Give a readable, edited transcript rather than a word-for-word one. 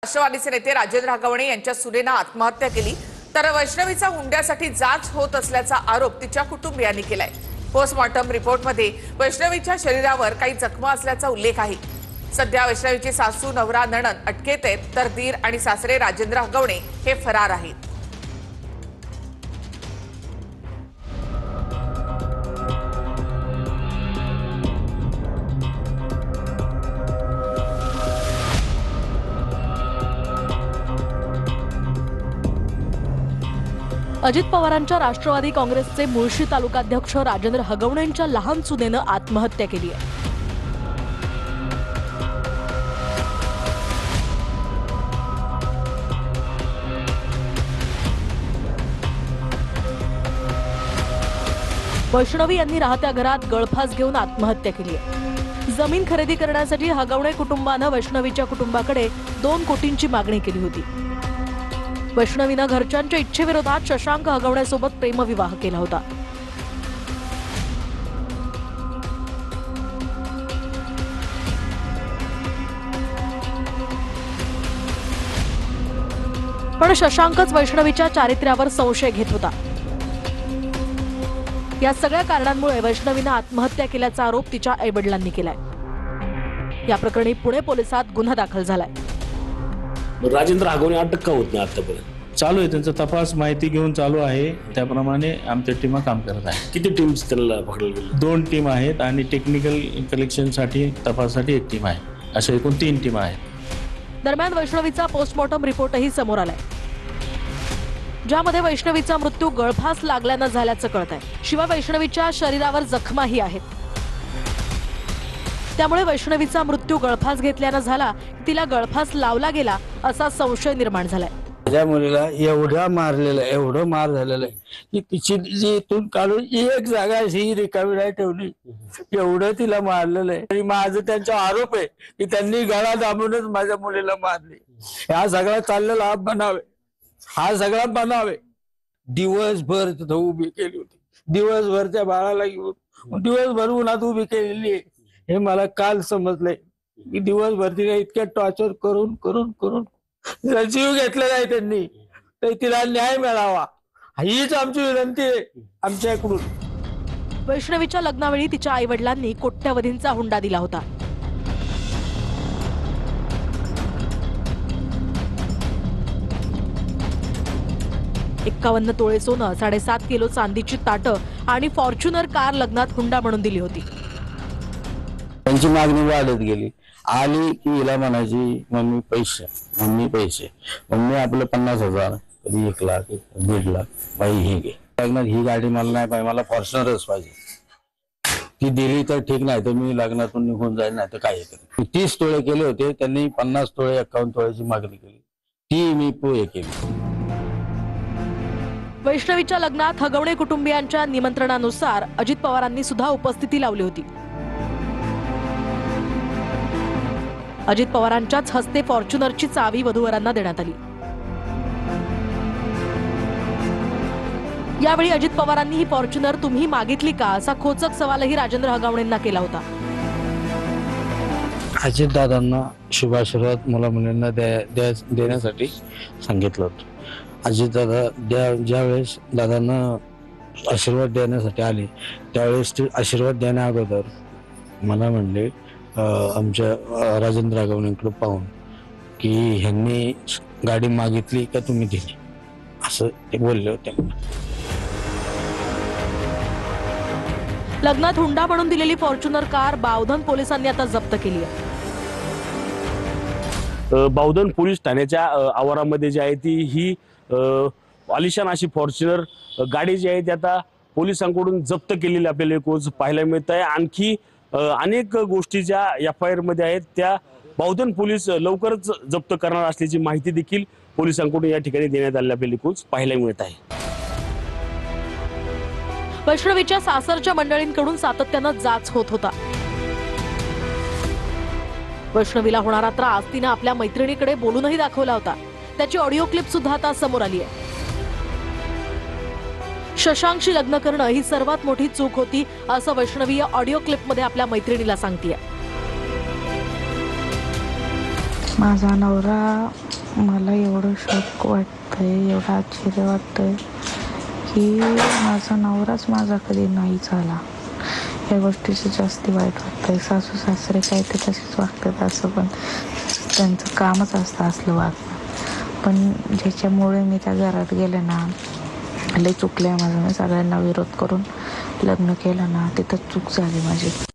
राष्ट्रवादीचे नेते राजेंद्र हगवणे यांच्या सुनेनं आत्महत्या केली तर वैष्णवीचा हुंड्यासाठी जाच होत असल्याचा आरोप तिच्या कुटुंबियांनी केलाय। पोस्टमॉर्टम रिपोर्टमध्ये वैष्णवीच्या शरीरावर काही जखमा असल्याचा उल्लेख आहे। सध्या वैष्णवीची सासू, नवरा, नणंद अटकेत आहेत तर दीर आणि सासरे राजेंद्र हगवणे हे फरार आहेत। अजित पवारांच्या राष्ट्रवादी काँग्रेसचे मुळशी तालुकाध्यक्ष राजेंद्र हगवणेंच्या लहान सुनेनं आत्महत्या केली आहे। वैष्णवी यांनी राहत्या घरात गळफास घेऊन आत्महत्या केली आहे। जमीन खरेदी करण्यासाठी हगवणे कुटुंबानं वैष्णवीच्या कुटुंबाकडे 2 कोटींची मागणी केली होती। वैष्णवीनं घरच्यांच्या इच्छेविरोधात शशांक हगवण्यासोबत प्रेमविवाह केला होता। पण शशांकच वैष्णवीच्या चारित्र्यावर संशय घेत होता। या सगळ्या कारणांमुळे वैष्णवीनं आत्महत्या केल्याचा आरोप तिच्या आईवडिलांनी केलाय। या प्रकरणी पुणे पोलिसात गुन्हा दाखल झालाय। राजेंद्र हगवणे अटक का होत नाही आतापर्यंत? चालू आहे त्यांचा तपास, माहिती घेऊन चालू आहे। त्याप्रमाणे आमच्या टीमा काम करत आहे। किती टीम्स त्यांना पकडले गेले? 2 टीम आहेत आणि टेक्निकल कलेक्शनसाठी तपासासाठी 1 टीम आहे। अशा एकूण 3 टीम आहेत। दरम्यान वैष्णवीचा पोस्टमॉर्टम रिपोर्टही समोर आलाय, ज्यामध्ये वैष्णवीचा मृत्यू गळफास लागल्यानं झाल्याचं कळत आहे। शिवाय वैष्णवीच्या शरीरावर जखमाही आहेत। त्यामुळे वैष्णवीचा मृत्यू गळफास घेतल्यानं झाला, तिला गळफास लावला गेला असा संशय निर्माण झालाय। माझ्या मुलीला एवढं मार झालेला आहे की तिची जी इथून काढून एक जागा ही रिकामी नाही ठेवली, एवढं तिला मारलेलं आहे। आणि माझं त्यांचा आरोप आहे की त्यांनी गळा दाबूनच माझ्या मुलीला मारली। हा सगळा चाललेला हा सगळा बनावे दिवसभर तिथं उभी केली होती, दिवसभर त्या बाळाला घेऊन दिवसभर उन्हात उभी केलेली आहे। हे मला काल समजलंय की दिवसभर तिला इतक्या टॉर्चर करून करून करून तिला जीव घेतलेला आहे त्यांनी, तर तिला न्याय मिळावा हीच आमची विनंती आहे आमच्याकडून। वैष्णवीच्या लग्नावेळी तिच्या आईवडिलांनी कोट्यवधींचा हुंडा दिला होता। $51 तोळे सोनं, 7.5 किलो चांदीची ताटं आणि फॉर्च्युनर कार लग्नात हुंडा म्हणून दिली होती। त्यांची मागणी वाढत गेली, आली की हिला म्हणायची मम्मी पैसे, मम्मी आपलं 50,000, कधी 1 लाख, 1.5 लाख, बाई हे घे। लग्नात ही गाडी मला नाही पाहिजे, मला फॉर्च्युनरच पाहिजे। ती दिली तर ठीक, नाही तर मी लग्नातून निघून जाईल, नाही तर काय करेल। 30 तोळे केले होते त्यांनी, 50 तोळे 51 तोळ्याची मागणी केली, ती मी पोहे केली। वैष्णवीच्या लग्नात हगवणे कुटुंबियांच्या निमंत्रणानुसार अजित पवारांनी सुद्धा उपस्थिती लावली होती। अजित पवारांच्याच हस्ते फॉर्च्युनरची चावी वधूवरांना देण्यात आली। यावेळी अजित पवारांनी ही फॉर्च्युनर तुम्ही मागितली का असा खोचक सवालही राजेंद्र हगवणेंना केला होता। अजितदादांना शुभाशीर्वाद मुला मुलींना देण्यासाठी सांगितलं होतं। अजितदादा ज्यावेळेस दादांना आशीर्वाद देण्यासाठी आले, त्यावेळेस ते आशीर्वाद देण्या अगोदर मला म्हणले आमच्या राजेंद्र हगवणेंकडे पाहून की ह्यांनी गाडी मागितली का तुम्ही दिली, असं ते बोलले होते। लग्नात हुंडा म्हणून दिलेली फॉर्च्युनर कार बावधन पोलिसांनी आता जप्त केली आहे। बावधन पोलीस ठाण्याच्या आवारामध्ये जी आहे ती ही आलिशान अशी फॉर्च्युनर गाडी जी आहे ती आता पोलिसांकडून जप्त केलेली आपल्याला एकूणच पाहायला मिळत आहे। आणखी अनेक गोष्टी ज्या FIR मध्ये आहेत त्या बावधन पोलीस लवकरच जप्त करणार असल्याची माहिती देखील पोलिसांकडून या ठिकाणी देण्यात आलेल्या आपल्याला एकूणच पाहायला मिळत आहे। वैष्णवीच्या सासरच्या मंडळींकडून सातत्यानं जाच होत होता। वैष्णवीला होणारा त्रास तिने आपल्या मैत्रिणीकडे बोलूनही दाखवला होता। त्याची ऑडिओ क्लिप सुद्धा आता समोर आली आहे। शशांकशी लग्न करणं ही सर्वात मोठी चूक होती असं वैष्णवी या ऑडिओ क्लिपमध्ये आपल्या मैत्रिणीला सांगतेय। माझा नवरा, मला एवढं शॉक वाटतंय, एवढं आश्चर्य वाटतंय की माझा नवराच माझा कधी नाही झाला. या गोष्टीचं जास्ती वाईट वाटतंय. सासू सासरे काय ते तसेच वागतात, असं पण त्यांचं कामच असतं असलं वागणं. पण ज्याच्यामुळे मी त्या घरात गेले ना, लई चुकलं आहे माझं. मी सगळ्यांना विरोध करून लग्न केलं ना, तिथं चूक झाली माझी.